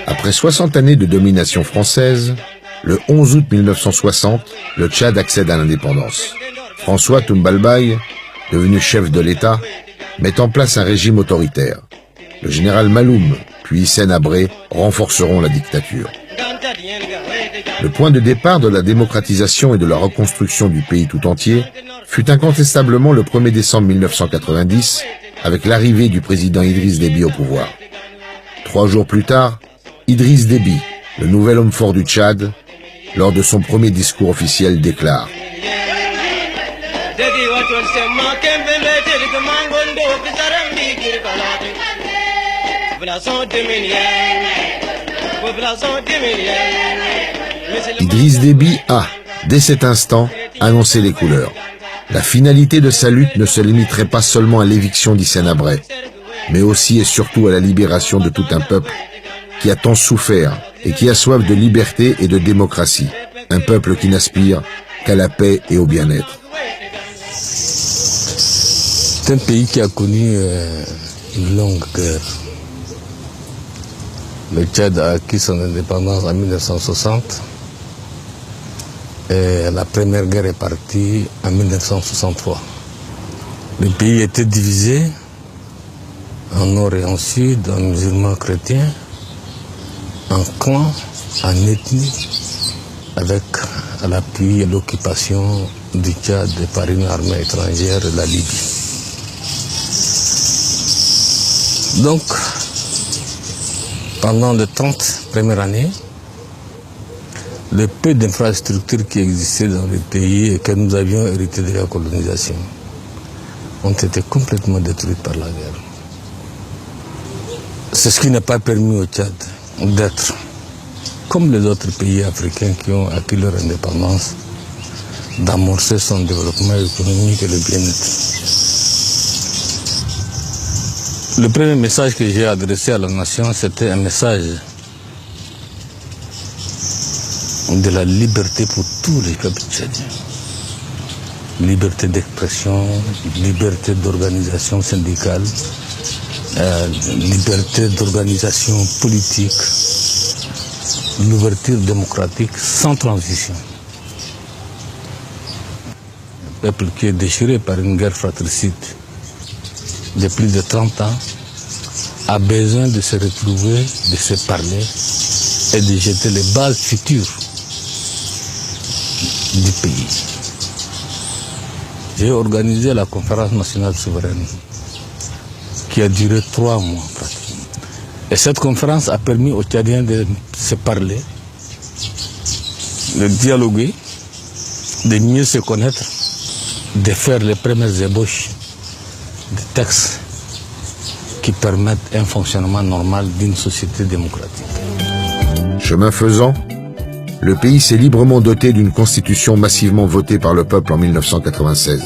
Après 60 années de domination française, le 11 août 1960, le Tchad accède à l'indépendance. François Toumbalbaye, devenu chef de l'État, met en place un régime autoritaire. Le général Maloum, puis Hissène Habré renforceront la dictature. Le point de départ de la démocratisation et de la reconstruction du pays tout entier fut incontestablement le 1er décembre 1990, avec l'arrivée du président Idriss Déby au pouvoir. 3 jours plus tard, Idriss Déby, le nouvel homme fort du Tchad, lors de son premier discours officiel, déclare: Idriss Déby a, dès cet instant, annoncé les couleurs. La finalité de sa lutte ne se limiterait pas seulement à l'éviction d'Hissène Habré, mais aussi et surtout à la libération de tout un peuple qui a tant souffert et qui a soif de liberté et de démocratie. Un peuple qui n'aspire qu'à la paix et au bien-être. C'est un pays qui a connu une longue guerre. Le Tchad a acquis son indépendance en 1960 et la première guerre est partie en 1963. Le pays était divisé en nord et en sud, en musulmans chrétiens, en clans, en ethnie, avec à l'appui et l'occupation du Tchad par une armée étrangère, la Libye. Donc, pendant les 30 premières années, le peu d'infrastructures qui existaient dans le pays et que nous avions hérité de la colonisation ont été complètement détruites par la guerre. C'est ce qui n'a pas permis au Tchad d'être, comme les autres pays africains qui ont acquis leur indépendance, d'amorcer son développement économique et le bien-être. Le premier message que j'ai adressé à la nation, c'était un message de la liberté pour tous les peuples tchadiens. Liberté d'expression, liberté d'organisation syndicale, liberté d'organisation politique, l'ouverture démocratique sans transition. Un peuple qui est déchiré par une guerre fratricide de plus de 30 ans a besoin de se retrouver, de se parler et de jeter les bases futures du pays. J'ai organisé la conférence nationale souveraine qui a duré 3 mois pratiquement. Et cette conférence a permis aux Tchadiens de se parler, de dialoguer, de mieux se connaître, de faire les premières ébauches de textes qui permettent un fonctionnement normal d'une société démocratique. Chemin faisant, le pays s'est librement doté d'une constitution massivement votée par le peuple en 1996.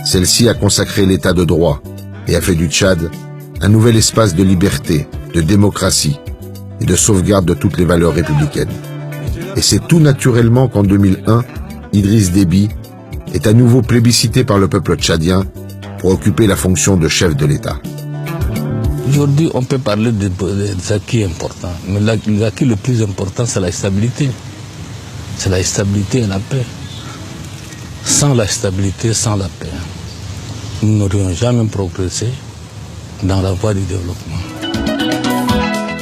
Celle-ci a consacré l'état de droit et a fait du Tchad un nouvel espace de liberté, de démocratie et de sauvegarde de toutes les valeurs républicaines. Et c'est tout naturellement qu'en 2001, Idriss Déby est à nouveau plébiscité par le peuple tchadien pour occuper la fonction de chef de l'État. Aujourd'hui, on peut parler des acquis importants, mais l'acquis le plus important, c'est la stabilité. C'est la stabilité et la paix. Sans la stabilité, sans la paix, nous n'aurions jamais progressé dans la voie du développement.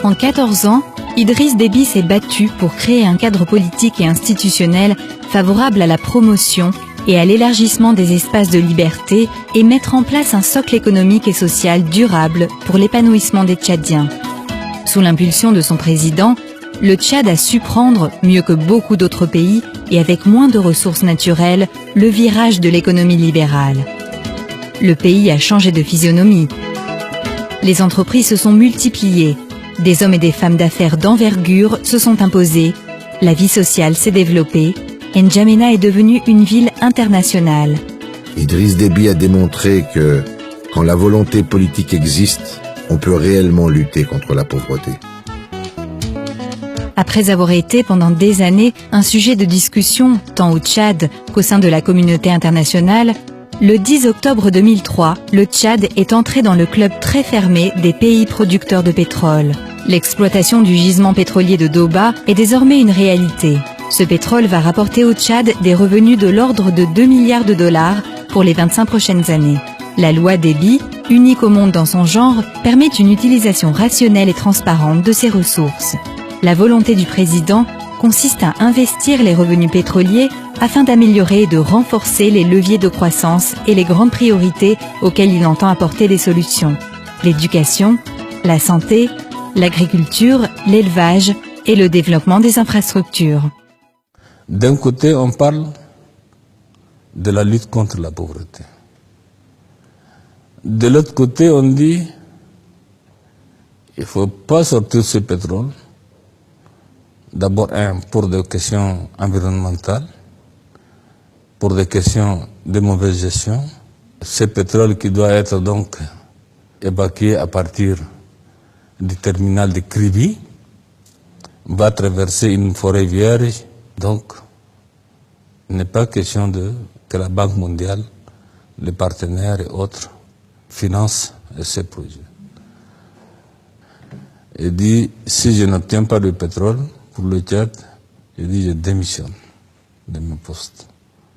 En 14 ans, Idriss Déby s'est battu pour créer un cadre politique et institutionnel favorable à la promotion et à l'élargissement des espaces de liberté et mettre en place un socle économique et social durable pour l'épanouissement des Tchadiens. Sous l'impulsion de son président, le Tchad a su prendre, mieux que beaucoup d'autres pays et avec moins de ressources naturelles, le virage de l'économie libérale. Le pays a changé de physionomie. Les entreprises se sont multipliées, des hommes et des femmes d'affaires d'envergure se sont imposés, la vie sociale s'est développée, N'Djamena est devenue une ville internationale. Idriss Déby a démontré que, quand la volonté politique existe, on peut réellement lutter contre la pauvreté. Après avoir été pendant des années un sujet de discussion tant au Tchad qu'au sein de la communauté internationale, le 10 octobre 2003, le Tchad est entré dans le club très fermé des pays producteurs de pétrole. L'exploitation du gisement pétrolier de Doba est désormais une réalité. Ce pétrole va rapporter au Tchad des revenus de l'ordre de 2 milliards de dollars pour les 25 prochaines années. La loi Déby, unique au monde dans son genre, permet une utilisation rationnelle et transparente de ces ressources. La volonté du président consiste à investir les revenus pétroliers afin d'améliorer et de renforcer les leviers de croissance et les grandes priorités auxquelles il entend apporter des solutions. L'éducation, la santé, l'agriculture, l'élevage et le développement des infrastructures. D'un côté, on parle de la lutte contre la pauvreté. De l'autre côté, on dit il ne faut pas sortir ce pétrole. D'abord, pour des questions environnementales, pour des questions de mauvaise gestion. Ce pétrole qui doit être donc évacué à partir du terminal de Kribi va traverser une forêt vierge. Donc, il n'est pas question que la Banque mondiale, les partenaires et autres financent ces projets. Il dit, si je n'obtiens pas de pétrole pour le Tchad, je dis, je démissionne de mon poste.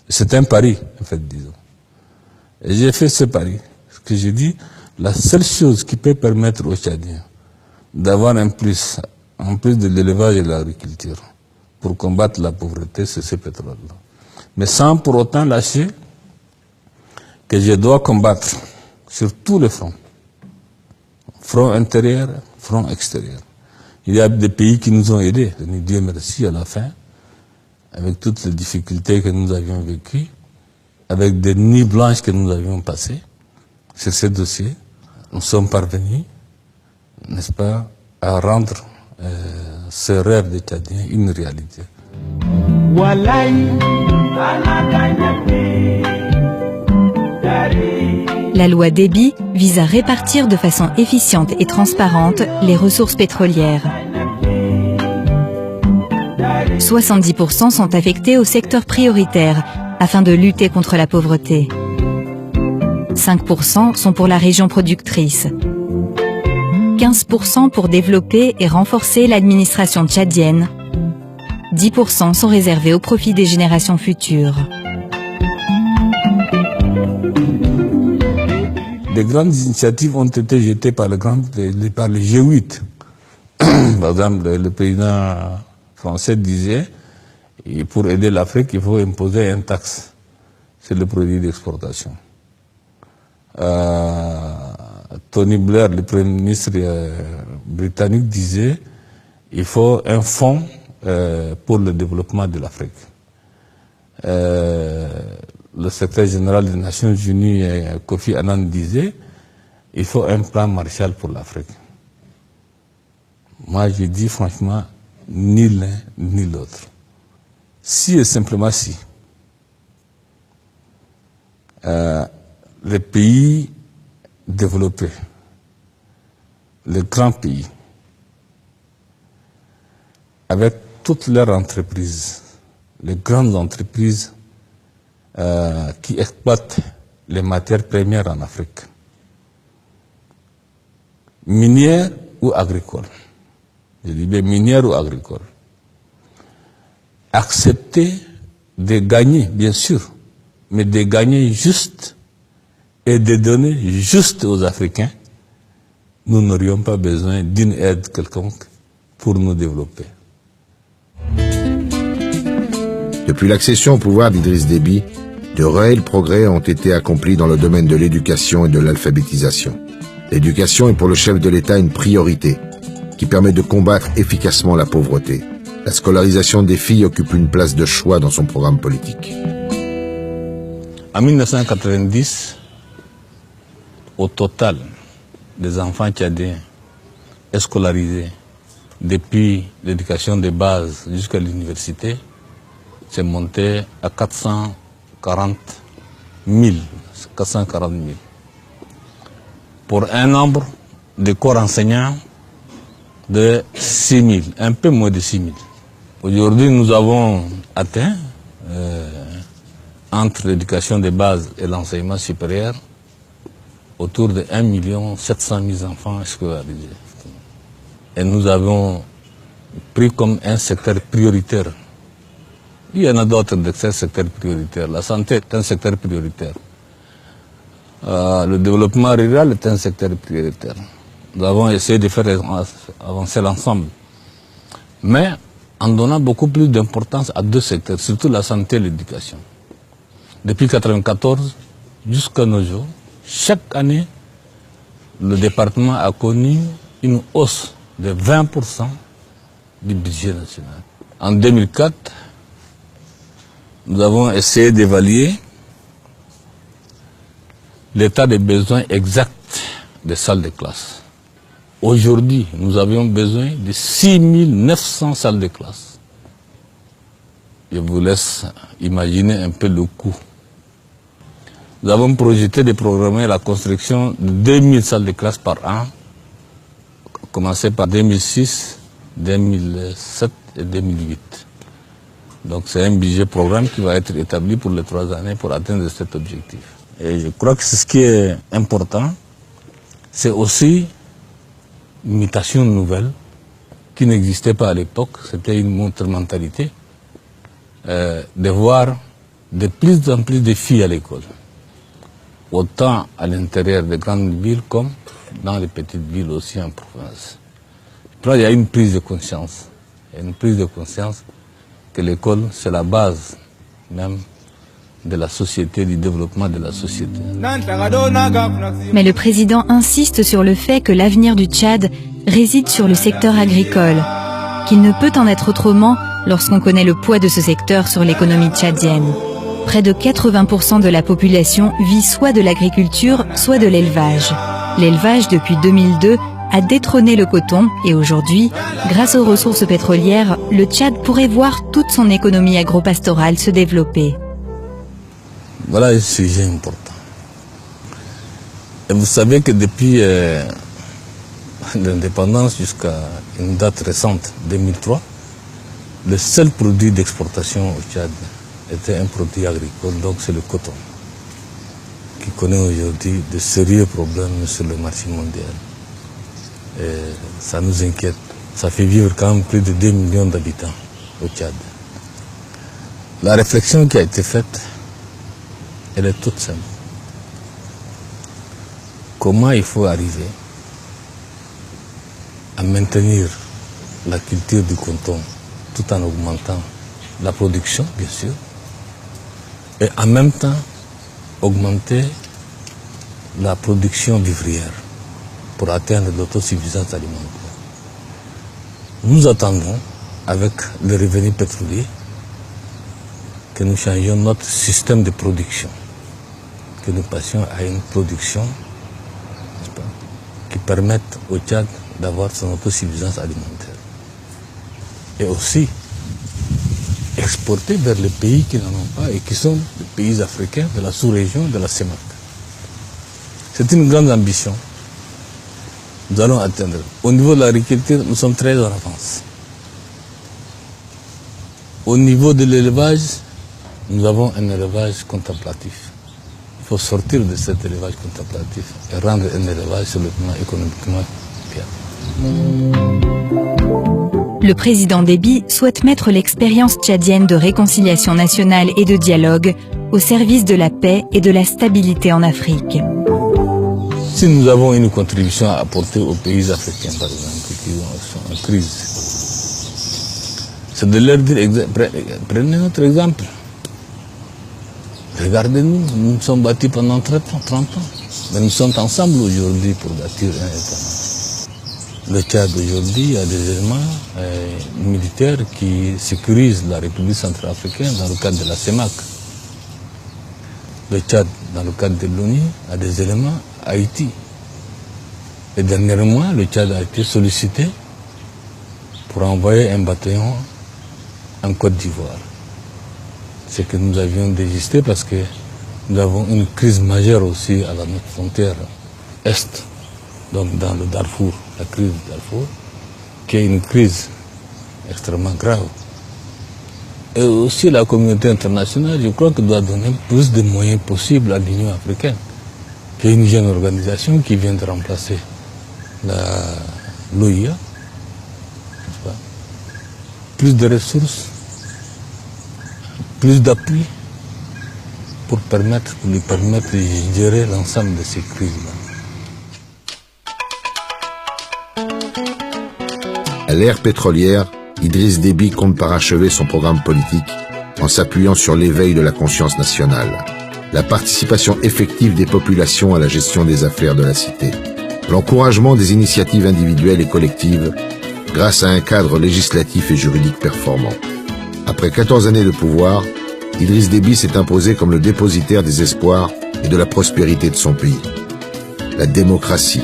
C'est un pari, en fait, disons. Et j'ai fait ce pari. Parce que j'ai dit, la seule chose qui peut permettre aux Tchadiens d'avoir un plus, en plus de l'élevage et de l'agriculture, pour combattre la pauvreté, c'est ce pétrole-là. Mais sans pour autant lâcher que je dois combattre sur tous les fronts. Front intérieur, front extérieur. Il y a des pays qui nous ont aidés, Dieu merci à la fin, avec toutes les difficultés que nous avions vécues, avec des nuits blanches que nous avions passées sur ces dossiers. Nous sommes parvenus, n'est-ce pas, à rendre ce rêve des Tchadiens une réalité. La loi Déby vise à répartir de façon efficiente et transparente les ressources pétrolières. 70% sont affectés au secteur prioritaire afin de lutter contre la pauvreté. 5% sont pour la région productrice. 15% pour développer et renforcer l'administration tchadienne. 10% sont réservés au profit des générations futures. Des grandes initiatives ont été jetées par le G8. Par exemple, le président français disait, et pour aider l'Afrique, il faut imposer une taxe sur les produits d'exportation. Tony Blair, le Premier ministre britannique, disait il faut un fonds pour le développement de l'Afrique. Le secrétaire général des Nations Unies, Kofi Annan, disait il faut un plan Marshall pour l'Afrique. Moi, je dis franchement, ni l'un ni l'autre. Si et simplement si les pays développés, les grands pays, avec toutes leurs entreprises, les grandes entreprises qui exploitent les matières premières en Afrique, minières ou agricoles, je dis bien minières ou agricoles, accepter de gagner, bien sûr, mais de gagner juste et de donner juste aux Africains, nous n'aurions pas besoin d'une aide quelconque pour nous développer. Depuis l'accession au pouvoir d'Idriss Déby, de réels progrès ont été accomplis dans le domaine de l'éducation et de l'alphabétisation. L'éducation est pour le chef de l'État une priorité qui permet de combattre efficacement la pauvreté. La scolarisation des filles occupe une place de choix dans son programme politique. En 1990, au total des enfants tchadiens scolarisés depuis l'éducation de base jusqu'à l'université, c'est monté à 440 000. Pour un nombre de corps enseignants de 6 000, un peu moins de 6 000. Aujourd'hui, nous avons atteint, entre l'éducation de base et l'enseignement supérieur, autour de 1 700 000 enfants scolarisés. Et nous avons pris comme un secteur prioritaire. Il y en a d'autres secteurs prioritaires. La santé est un secteur prioritaire. Le développement rural est un secteur prioritaire. Nous avons essayé de faire avancer l'ensemble. Mais en donnant beaucoup plus d'importance à deux secteurs, surtout la santé et l'éducation. Depuis 1994 jusqu'à nos jours, chaque année, le département a connu une hausse de 20% du budget national. En 2004, nous avons essayé d'évaluer l'état des besoins exacts des salles de classe. Aujourd'hui, nous avions besoin de 6 900 salles de classe. Je vous laisse imaginer un peu le coût. Nous avons projeté de programmer la construction de 2000 salles de classe par an, commencé par 2006, 2007 et 2008. Donc c'est un budget programme qui va être établi pour les 3 années pour atteindre cet objectif. Et je crois que ce qui est important, c'est aussi une mutation nouvelle qui n'existait pas à l'époque. C'était une autre mentalité de voir de plus en plus de filles à l'école, autant à l'intérieur des grandes villes comme dans les petites villes aussi en province. Je crois qu'il y a une prise de conscience, que l'école c'est la base même de la société, du développement de la société. Mais le président insiste sur le fait que l'avenir du Tchad réside sur le secteur agricole, qu'il ne peut en être autrement lorsqu'on connaît le poids de ce secteur sur l'économie tchadienne. Près de 80% de la population vit soit de l'agriculture, soit de l'élevage. L'élevage, depuis 2002, a détrôné le coton et aujourd'hui, grâce aux ressources pétrolières, le Tchad pourrait voir toute son économie agro-pastorale se développer. Voilà un sujet important. Et vous savez que depuis l'indépendance jusqu'à une date récente, 2003, le seul produit d'exportation au Tchad était un produit agricole, donc c'est le coton, qui connaît aujourd'hui de sérieux problèmes sur le marché mondial. Et ça nous inquiète. Ça fait vivre quand même plus de 2 millions d'habitants au Tchad. La réflexion qui a été faite, elle est toute simple. Comment il faut arriver à maintenir la culture du coton tout en augmentant la production, bien sûr, et en même temps augmenter la production vivrière pour atteindre l'autosuffisance alimentaire. Nous attendons, avec le revenu pétrolier, que nous changions notre système de production, que nous passions à une production qui permette au Tchad d'avoir son autosuffisance alimentaire. Et aussi exporter vers les pays qui n'en ont pas et qui sont les pays africains de la sous-région de la CEMAC. C'est une grande ambition. Nous allons atteindre. Au niveau de l'agriculture, nous sommes très en avance. Au niveau de l'élevage, nous avons un élevage contemplatif. Il faut sortir de cet élevage contemplatif et rendre un élevage sur le plan économiquement viable. Le président Déby souhaite mettre l'expérience tchadienne de réconciliation nationale et de dialogue au service de la paix et de la stabilité en Afrique. Si nous avons une contribution à apporter aux pays africains, par exemple, qui sont en crise, c'est de leur dire, prenez notre exemple. Regardez-nous, nous nous sommes battus pendant 30 ans, mais nous sommes ensemble aujourd'hui pour bâtir un État. Le Tchad aujourd'hui a des éléments militaires qui sécurisent la République centrafricaine dans le cadre de la CEMAC. Le Tchad, dans le cadre de l'ONU, a des éléments à Haïti. Et dernièrement, le Tchad a été sollicité pour envoyer un bataillon en Côte d'Ivoire. C'est que nous avions désisté parce que nous avons une crise majeure aussi à notre frontière est, donc dans le Darfour, la crise du Darfour. provoqué une crise extrêmement grave. Et aussi la communauté internationale, je crois qu'elle doit donner plus de moyens possibles à l'Union africaine, qui est une jeune organisation qui vient de remplacer l'OIA. Plus de ressources, plus d'appui pour lui permettre de gérer l'ensemble de ces crises-là. À l'ère pétrolière, Idriss Déby compte parachever son programme politique en s'appuyant sur l'éveil de la conscience nationale, la participation effective des populations à la gestion des affaires de la cité, l'encouragement des initiatives individuelles et collectives grâce à un cadre législatif et juridique performant. Après 14 années de pouvoir, Idriss Déby s'est imposé comme le dépositaire des espoirs et de la prospérité de son pays. La démocratie,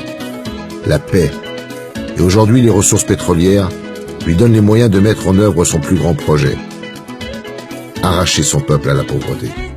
la paix et aujourd'hui les ressources pétrolières lui donnent les moyens de mettre en œuvre son plus grand projet, arracher son peuple à la pauvreté.